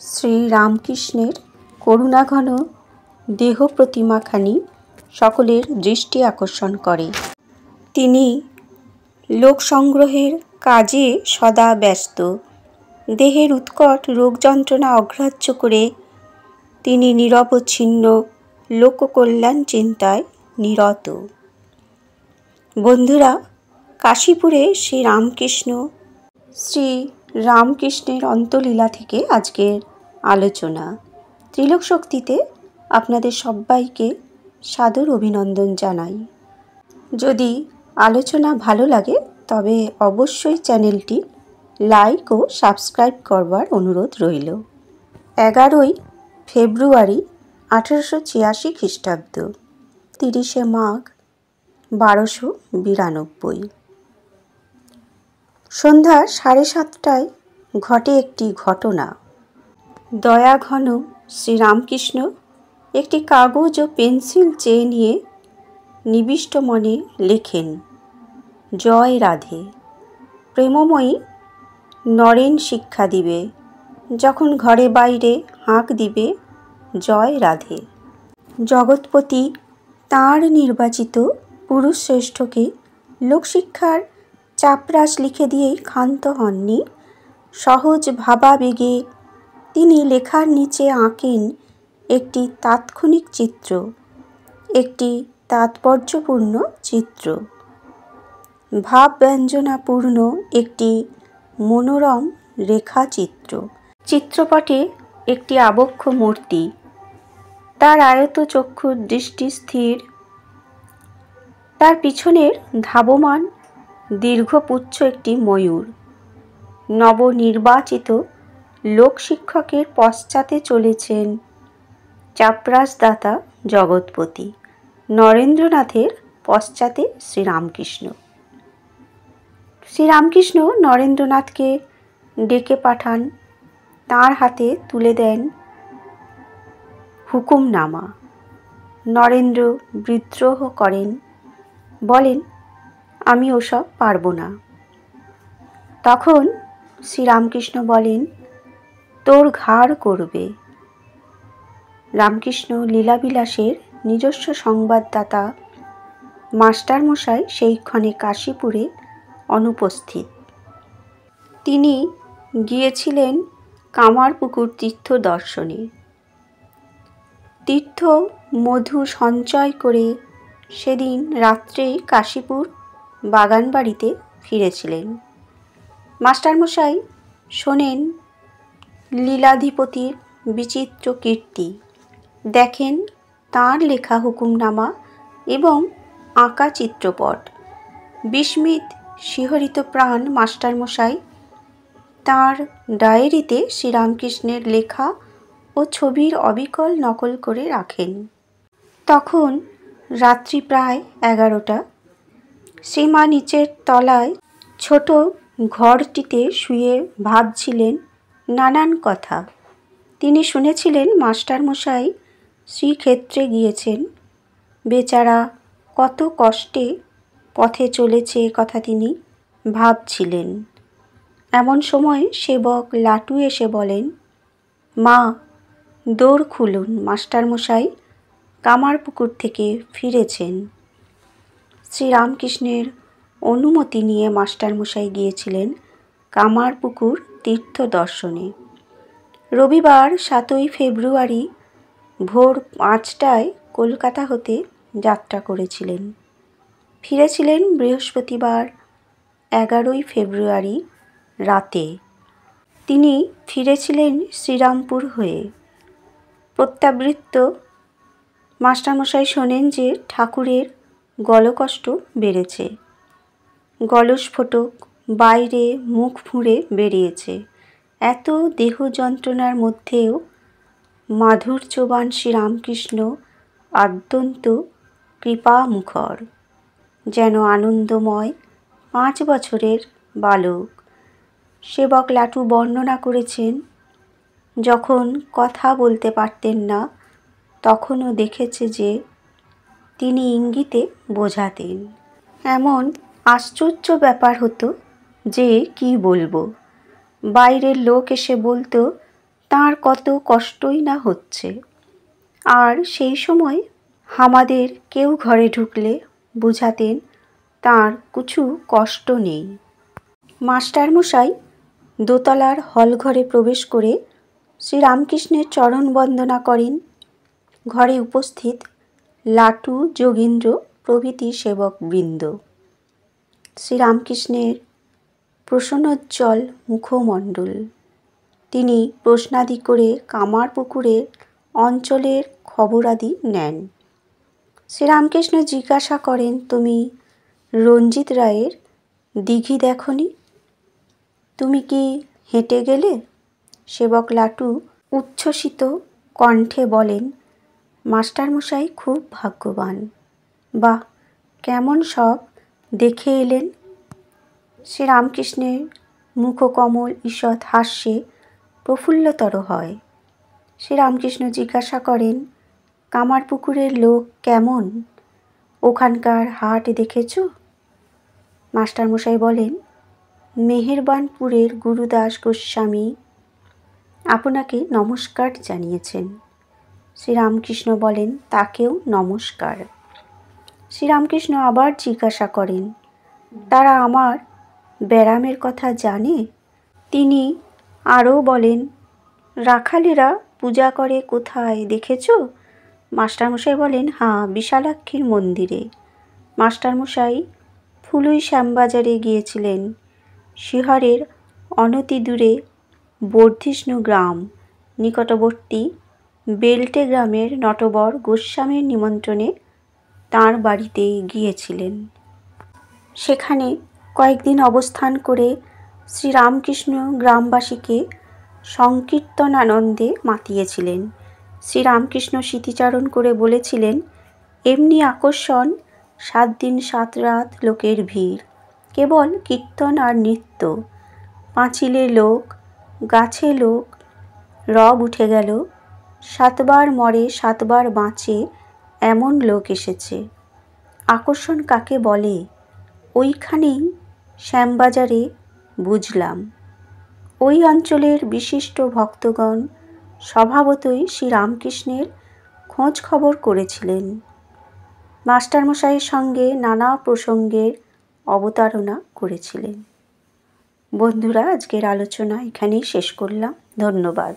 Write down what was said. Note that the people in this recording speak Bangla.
শ্রীরামকৃষ্ণের করুণাঘন দেহ প্রতিমাখানি সকলের দৃষ্টি আকর্ষণ করে। তিনি লোক সংগ্রহের কাজে সদা ব্যস্ত। দেহের উৎকট রোগ যন্ত্রণা অগ্রাহ্য করে তিনি নিরবচ্ছিন্ন লোককল্যাণ চিন্তায় নিরত। বন্ধুরা, কাশীপুরে শ্রীরামকৃষ্ণের অন্তলীলা থেকে আজকের আলোচনা। ত্রিলোক শক্তিতে আপনাদের সবাইকে সাদর অভিনন্দন জানাই। যদি আলোচনা ভালো লাগে তবে অবশ্যই চ্যানেলটি লাইক ও সাবস্ক্রাইব করবার অনুরোধ রইল। 11ই ফেব্রুয়ারি 1886 খ্রিস্টাব্দ, 30শে মাঘ 1292। সন্ধ্যা 7:30টায় ঘটে একটি ঘটনা। দয়াঘন শ্রীরামকৃষ্ণ একটি কাগজ ও পেন্সিল চেয়ে নিয়ে নিবিষ্ট মনে লেখেন, জয় রাধে। প্রেমময়ী নরেন শিক্ষা দিবে, যখন ঘরে বাইরে হাঁক দিবে, জয় রাধে। জগৎপতি তাঁর নির্বাচিত পুরুষ শ্রেষ্ঠকে লোকশিক্ষার চাপরাশ লিখে দিয়েই ক্ষান্ত হননি। সহজ ভাবাবেগে তিনি লেখার নিচে আঁকেন একটি তাৎক্ষণিক চিত্র, একটি তাৎপর্যপূর্ণ চিত্র, ভাবব্যঞ্জনাপূর্ণ একটি মনোরম রেখাচিত্র। চিত্রপটে একটি আবক্ষ মূর্তি, তার আয়ত চক্ষুর দৃষ্টি স্থির, তার পিছনের ধাবমান দীর্ঘপুচ্ছ একটি ময়ূর। নবনির্বাচিত লোকশিক্ষকের পশ্চাতে চলেছেন চাপরাশদাতা জগৎপতি, নরেন্দ্রনাথের পশ্চাতে শ্রীরামকৃষ্ণ। শ্রীরামকৃষ্ণ নরেন্দ্রনাথকে ডেকে পাঠান, তাঁর হাতে তুলে দেন হুকুমনামা। নরেন্দ্র বিদ্রোহ করেন, বলেন, আমি ওসব পারব না। তখন শ্রীরামকৃষ্ণ বলেন, তোর ঘাড় করবে। রামকৃষ্ণ লীলাবিলাসের নিজস্ব সংবাদদাতা মাস্টারমশাই সেইক্ষণে কাশীপুরে অনুপস্থিত। তিনি গিয়েছিলেন কামারপুকুর তীর্থ দর্শনে। তীর্থ মধু সঞ্চয় করে সেদিন রাত্রেই কাশীপুর বাগানবাড়িতে ফিরেছিলেন। মাস্টারমশাই শোনেন লীলাধিপতির বিচিত্র কীর্তি, দেখেন তাঁর লেখা হুকুমনামা এবং আঁকা চিত্রপট। বিস্মিত শিহরিত প্রাণ মাস্টারমশাই তাঁর ডায়েরিতে শ্রীরামকৃষ্ণের লেখা ও ছবির অবিকল নকল করে রাখেন। তখন রাত্রি প্রায় 11টা। শ্রীমা নিচের তলায় ছোট ঘরটিতে শুয়ে ভাবছিলেন নানান কথা। তিনি শুনেছিলেন মাস্টারমশাই শ্রীক্ষেত্রে গিয়েছেন, বেচারা কত কষ্টে পথে চলেছে কথা তিনি ভাবছিলেন। এমন সময় সেবক লাটু এসে বলেন, মা, দোর খুলুন, মাস্টারমশাই কামারপুকুর থেকে ফিরেছেন। শ্রীরামকৃষ্ণের অনুমতি নিয়ে মাস্টারমশাই গিয়েছিলেন কামারপুকুর তীর্থ দর্শনে। রবিবার 7ই ফেব্রুয়ারি ভোর 5টায় কলকাতা হতে যাত্রা করেছিলেন। ফিরেছিলেন বৃহস্পতিবার 11ই ফেব্রুয়ারি রাতে। তিনি ফিরেছিলেন শ্রীরামপুর হয়ে। প্রত্যাবৃত্ত মাস্টারমশাই শোনেন যে ঠাকুরের গলকষ্ট বেড়েছে, গলস্ফোটক বাইরে মুখ ফুঁড়ে বেরিয়েছে। এত দেহ যন্ত্রণার মধ্যেও মাধুর্যবান শ্রীরামকৃষ্ণ অত্যন্ত কৃপামুখর, যেন আনন্দময় 5 বছরের বালক। সেবক লাটু বর্ণনা করেছেন, যখন কথা বলতে পারতেন না তখনও দেখেছে যে তিনি ইঙ্গিতে বোঝাতেন। এমন আশ্চর্য ব্যাপার হতো যে কি বলবো। বাইরের লোক এসে বলতো, তার কত কষ্টই না হচ্ছে। আর সেই সময় আমাদের কেউ ঘরে ঢুকলে বুঝাতেন তার কিছু কষ্ট নেই। মাস্টারমশাই দোতলার হলঘরে প্রবেশ করে শ্রীরামকৃষ্ণের চরণ বন্দনা করেন। ঘরে উপস্থিত লাটু, যোগীন্দ্র প্রভৃতি সেবকবৃন্দ। শ্রীরামকৃষ্ণের প্রসন্নোজ্জ্বল মুখমণ্ডল। তিনি প্রশ্নাদি করে কামারপুকুরের অঞ্চলের খবরাদি নেন। শ্রীরামকৃষ্ণ জিজ্ঞাসা করেন, তুমি রঞ্জিত রায়ের দিঘি দেখনি? তুমি কি হেঁটে গেলে? সেবক লাটু উচ্ছ্বসিত কণ্ঠে বলেন, মাস্টারমশাই খুব ভাগ্যবান। বাহ, কেমন সব দেখে এলেন? শ্রীরামকৃষ্ণের মুখকমল ঈষৎ হাস্যে প্রফুল্লতর হয়। শ্রীরামকৃষ্ণ জিজ্ঞাসা করেন, কামারপুকুরের লোক কেমন? ওখানকার হাট দেখেছ? মাস্টারমশাই বলেন, মেহেরবানপুরের গুরুদাস গোস্বামী আপনাকে নমস্কার জানিয়েছেন। শ্রীরামকৃষ্ণ বলেন, তাকেও নমস্কার। শ্রীরামকৃষ্ণ আবার জিজ্ঞাসা করেন, তারা আমার ব্যারামের কথা জানে? তিনি আরও বলেন, রাখালেরা পূজা করে কোথায় দেখেছ? মাস্টারমশাই বলেন, হ্যাঁ, বিশালাক্ষীর মন্দিরে। মাস্টারমশাই ফুলুই শ্যামবাজারে গিয়েছিলেন। শিহরের অনতি দূরে বর্ধিষ্ণু গ্রাম নিকটবর্তী বেল্টে গ্রামের নটবর গোস্বামীর নিমন্ত্রণে তাঁর বাড়িতে গিয়েছিলেন। সেখানে কয়েকদিন অবস্থান করে শ্রীরামকৃষ্ণ গ্রামবাসীকে সংকীর্তনানন্দে মাতিয়েছিলেন। শ্রীরামকৃষ্ণ স্মৃতিচারণ করে বলেছিলেন, এমনি আকর্ষণ 7 দিন 7 রাত লোকের ভিড়, কেবল কীর্তন আর নৃত্য। পাঁচিলে লোক, গাছে লোক, রব উঠে গেল, 7 বার মরে 7 বার বাঁচে, এমন লোক এসেছে। আকর্ষণ কাকে বলে ওইখানেই শ্যামবাজারে বুঝলাম। ওই অঞ্চলের বিশিষ্ট ভক্তগণ স্বভাবতই শ্রীরামকৃষ্ণের খোঁজ খবর করেছিলেন। মাস্টারমশাইয়ের সঙ্গে নানা প্রসঙ্গের অবতারণা করেছিলেন। বন্ধুরা, আজকের আলোচনা এখানেই শেষ করলাম। ধন্যবাদ।